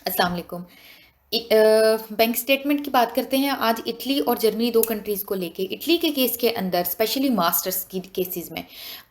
अस्सलाम वालेकुम। Bank statement की बात करते हैं आज इटली और जर्मनी 2 कंट्रीज़ को लेके। इटली के केस के अंदर स्पेशली मास्टर्स की केसेज़ में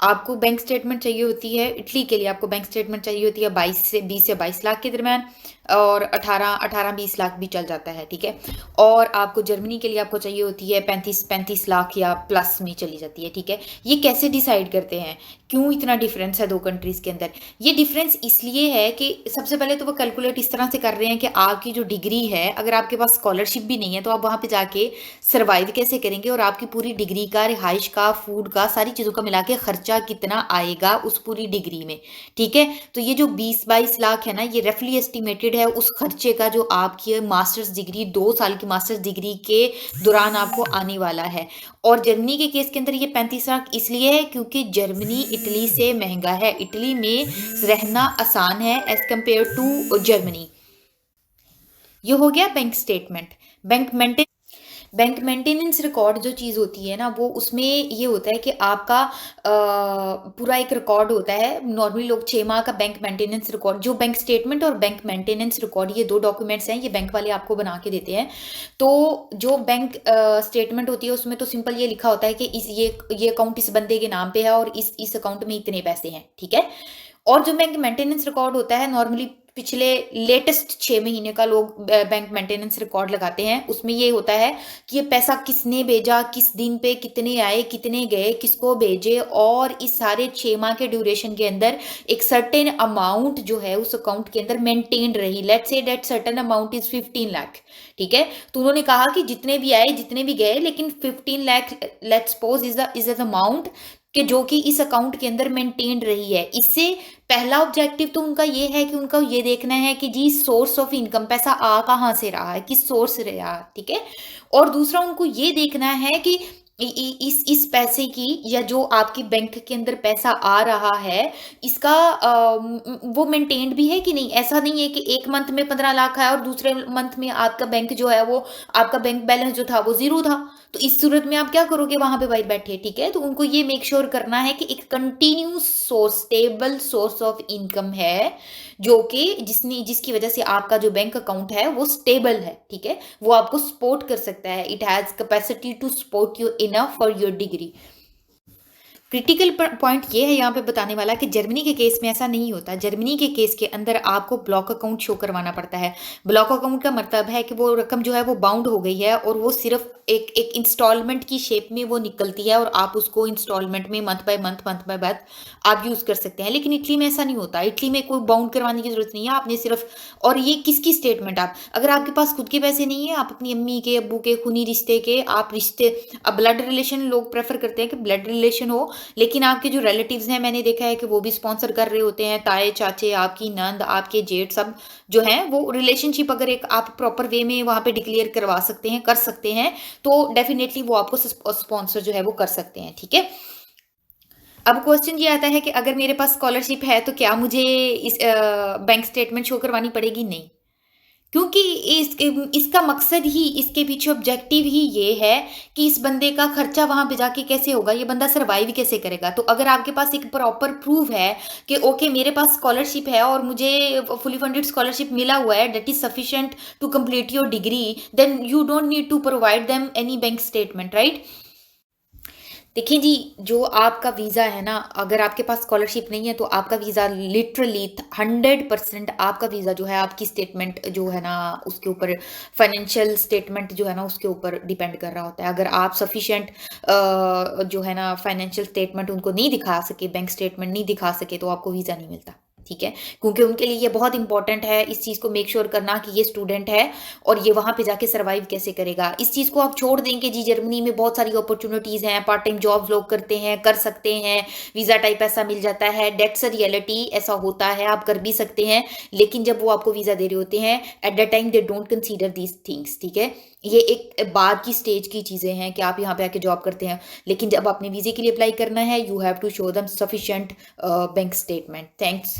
आपको बैंक स्टेटमेंट चाहिए होती है। इटली के लिए आपको बैंक स्टेटमेंट चाहिए होती है 20 से 22 लाख के दरमियान, और 18-20 लाख भी चल जाता है, ठीक है? और आपको जर्मनी के लिए आपको चाहिए होती है 35 लाख या प्लस में चली जाती है, ठीक है? ये कैसे डिसाइड करते हैं? क्यों इतना डिफरेंस है 2 कंट्रीज़ के अंदर? ये डिफरेंस इसलिए है कि सबसे पहले तो वो कैलकुलेट इस तरह से कर रहे हैं कि आपकी जो डिग्री है, अगर आपके पास स्कॉलरशिप भी नहीं है तो आप वहाँ पे जाके सर्वाइव कैसे करेंगे, और आपकी पूरी डिग्री का, रिहाइश का, फूड का, सारी चीज़ों का मिला के खर्चा कितना आएगा उस पूरी डिग्री में, ठीक है? तो ये जो 20-22 लाख है ना, ये रफली एस्टिमेटेड है उस खर्चे का जो आपकी मास्टर्स डिग्री, 2 साल की मास्टर्स डिग्री के दौरान आपको आने वाला है। और जर्मनी के केस के अंदर ये 35 लाख इसलिए है क्योंकि जर्मनी इटली से महंगा है। इटली में रहना आसान है एज कंपेयर टू जर्मनी। ये हो गया bank statement. Bank maintenance record जो चीज़ होती है ना, वो उसमें ये होता है कि आपका पूरा एक रिकॉर्ड होता है। नॉर्मली लोग 6 माह का बैंक मेंटेनेंस रिकॉर्ड, जो बैंक स्टेटमेंट और बैंक मेंटेनेंस रिकॉर्ड, ये 2 डॉक्यूमेंट्स हैं, ये बैंक वाले आपको बना के देते हैं। तो जो बैंक स्टेटमेंट होती है उसमें तो सिंपल ये लिखा होता है कि ये अकाउंट इस बंदे के नाम पे है और इस अकाउंट में इतने पैसे हैं, ठीक है? और जो बैंक मेंटेनेंस रिकॉर्ड होता है, नॉर्मली पिछले लेटेस्ट 6 महीने का लोग बैंक मेंटेनेंस रिकॉर्ड लगाते हैं। उसमें ये होता है कि ये पैसा किसने भेजा, किस दिन पे कितने आए, कितने गए, किसको भेजे, और इस सारे 6 माह के ड्यूरेशन के अंदर एक सर्टेन अमाउंट जो है उस अकाउंट के अंदर मेंटेन रही। Let's say that certain amount is 15 lakh, ठीक है? तो उन्होंने कहा कि जितने भी आए, जितने भी गए, लेकिन 15 lakh let's suppose is the amount कि जो कि इस अकाउंट के अंदर मेंटेन रही है। इससे पहला ऑब्जेक्टिव तो उनका ये है कि उनका ये देखना है कि जी सोर्स ऑफ इनकम, पैसा आ कहाँ से रहा है, किस सोर्स से रहा, ठीक है? और दूसरा उनको ये देखना है कि इस पैसे की, या जो आपकी बैंक के अंदर पैसा आ रहा है, इसका वो मेंटेन्ड भी है कि नहीं। ऐसा नहीं है कि एक मंथ में 15 लाख आया और दूसरे मंथ में आपका बैंक जो है वो, आपका बैंक बैलेंस जो था वो जीरो था। तो इस सूरत में आप क्या करोगे वहां पे भाई बैठे, ठीक है? तो उनको ये मेक श्योर करना है कि एक continuous source, stable source of income है, जो कि जिसकी वजह से आपका जो बैंक अकाउंट है वो स्टेबल है, ठीक है? वो आपको सपोर्ट कर सकता है। It has capacity to support you enough for your degree. Critical point ये है यहाँ पे बताने वाला कि जर्मनी के केस में ऐसा नहीं होता। जर्मनी के केस के अंदर आपको ब्लॉक अकाउंट शो करवाना पड़ता है। ब्लॉक अकाउंट का मतलब है कि वो रकम जो है वो बाउंड हो गई है और वो सिर्फ एक इंस्टॉलमेंट की शेप में वो निकलती है, और आप उसको इंस्टॉलमेंट में मंथ बाय मंथ आप यूज कर सकते हैं। लेकिन इटली में ऐसा नहीं होता। इटली में कोई बाउंड करवाने की जरूरत नहीं है, आपने सिर्फ, और ये किसकी स्टेटमेंट, आप अगर आपके पास खुद के पैसे नहीं है, आप अपनी अम्मी के, अब्बू के, खूनी रिश्ते के, आप रिश्ते, अब ब्लड रिलेशन लोग प्रेफर करते हैं कि ब्लड रिलेशन हो, लेकिन आपके जो रिलेटिव्स हैं, मैंने देखा है कि वो भी स्पॉन्सर कर रहे होते हैं। ताए चाचे, आपकी नंद, आपके जेठ, सब जो हैं वो रिलेशनशिप अगर एक आप प्रॉपर वे में वहां पे डिक्लेयर करवा सकते हैं, कर सकते हैं, तो डेफिनेटली वो आपको स्पॉन्सर जो है वो कर सकते हैं, ठीक है? अब क्वेश्चन ये आता है कि अगर मेरे पास स्कॉलरशिप है तो क्या मुझे इस बैंक स्टेटमेंट शो करवानी पड़ेगी? नहीं, क्योंकि इसका मकसद ही, इसके पीछे ऑब्जेक्टिव ही ये है कि इस बंदे का खर्चा वहां पे जाके कैसे होगा, ये बंदा सरवाइव कैसे करेगा। तो अगर आपके पास एक प्रॉपर प्रूफ है कि ओके मेरे पास स्कॉलरशिप है और मुझे फुली फंडेड स्कॉलरशिप मिला हुआ है, that is sufficient to complete your degree, then you don't need to provide them any bank statement, right? देखिए जी, जो आपका वीज़ा है ना, अगर आपके पास स्कॉलरशिप नहीं है तो आपका वीज़ा लिटरली 100% आपका वीज़ा जो है, आपकी स्टेटमेंट जो है ना उसके ऊपर, फाइनेंशियल स्टेटमेंट जो है ना उसके ऊपर डिपेंड कर रहा होता है। अगर आप सफिशिएंट जो है ना फाइनेंशियल स्टेटमेंट उनको नहीं दिखा सके, बैंक स्टेटमेंट नहीं दिखा सके, तो आपको वीज़ा नहीं मिलता, ठीक है? क्योंकि उनके लिए ये बहुत इंपॉर्टेंट है इस चीज़ को मेक श्योर करना कि ये स्टूडेंट है और ये वहाँ पे जाके सर्वाइव कैसे करेगा। इस चीज़ को आप छोड़ देंगे जी, जर्मनी में बहुत सारी अपॉर्चुनिटीज़ हैं, पार्ट टाइम जॉब्स लोग करते हैं, कर सकते हैं, वीज़ा टाइप ऐसा मिल जाता है, डेट्स अ रियलिटी, ऐसा होता है, आप कर भी सकते हैं। लेकिन जब वो आपको वीज़ा दे रहे होते हैं, at the time they don't consider these things, ठीक है? ये एक बाद की स्टेज की चीज़ें हैं कि आप यहाँ पे आके जॉब करते हैं, लेकिन जब अपने वीज़े के लिए अप्लाई करना है, you have to show them sufficient bank statement. Thanks.